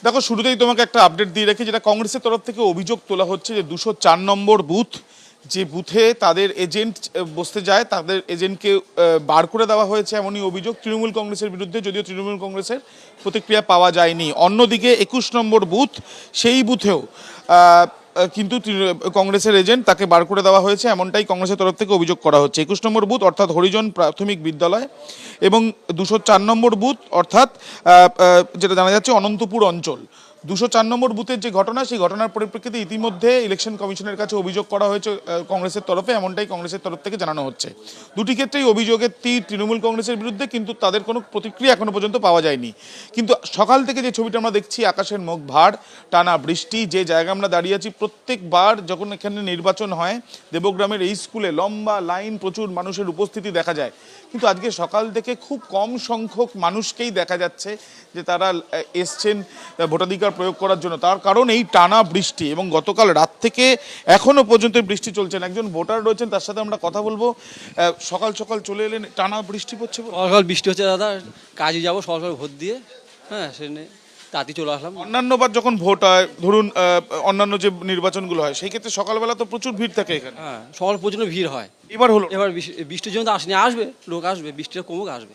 দেখো, শুরুতেই তোমাকে একটা আপডেট দিয়ে রাখি, যেটা কংগ্রেসের তরফ থেকে অভিযোগ তোলা হচ্ছে যে 204 নম্বর বুথ, যে বুথে তাদের এজেন্ট বসতে যায়, তাদের এজেন্টকে বার করে দেওয়া হয়েছে, এমনই অভিযোগ তৃণমূল কংগ্রেসের বিরুদ্ধে। যদিও তৃণমূল কংগ্রেসের প্রতিক্রিয়া পাওয়া যায়নি। অন্যদিকে 21 নম্বর বুথ, সেই বুথেও কিন্তু কংগ্রেসের এজেন্ট তাকে বার করে দেওয়া হয়েছে, এমনটাই কংগ্রেসের তরফ থেকে অভিযোগ করা হচ্ছে। 21 নম্বর বুথ অর্থাৎ হরিজন প্রাথমিক বিদ্যালয় এবং 204 নম্বর বুথ অর্থাৎ যেটা জানা যাচ্ছে অনন্তপুর অঞ্চল। 204 নম্বর বুথের যে ঘটনা, সেই ঘটনার পরিপ্রেক্ষিতে ইতিমধ্যে ইলেকশন কমিশনের কাছে অভিযোগ করা হয়েছে কংগ্রেসের তরফে, এমনটাই কংগ্রেসের তরফ থেকে জানানো হচ্ছে। দুটি ক্ষেত্রেই অভিযোগের তীর তৃণমূল কংগ্রেসের বিরুদ্ধে, কিন্তু তাদের কোনো প্রতিক্রিয়া এখনো পর্যন্ত পাওয়া যায়নি। কিন্তু সকাল থেকে যে ছবিটা আমরা দেখছি, আকাশের মুখ ভার, টানা বৃষ্টি। যে জায়গায় আমরা দাঁড়িয়ে আছি, প্রত্যেকবার যখন এখানে নির্বাচন হয় দেবগ্রামের এই স্কুলে লম্বা লাইন, প্রচুর মানুষের উপস্থিতি দেখা যায়। কিন্তু আজকে সকাল থেকে খুব কম সংখ্যক মানুষকেই দেখা যাচ্ছে যে তারা এসছেন ভোটাধিকার প্রয়োগ করার জন্য। তার কারণ এই টানা বৃষ্টি, এবং গতকাল রাত থেকে এখনো পর্যন্ত বৃষ্টি চলছেন। একজন ভোটার রয়েছেন, তার সাথে আমরা কথা বলবো। সকাল সকাল চলে এলেন, টানা বৃষ্টি পড়ছে। সকাল বৃষ্টি হচ্ছে দাদা, কাজে যাবো সকাল সকাল ভোট দিয়ে, হ্যাঁ সেখানে তাড়াতাড়ি চলে আসলাম। অন্যান্যবার যখন ভোট হয়, ধরুন অন্যান্য যে নির্বাচনগুলো হয়, সেই ক্ষেত্রে সকালবেলা তো প্রচুর ভিড় থাকে এখানে। হ্যাঁ, সকাল পর্যন্ত ভিড় হয়। এবার হলো, এবার বৃষ্টির জন্য আসেনি, আসবে লোক আসবে, বৃষ্টিটা কমুক আসবে।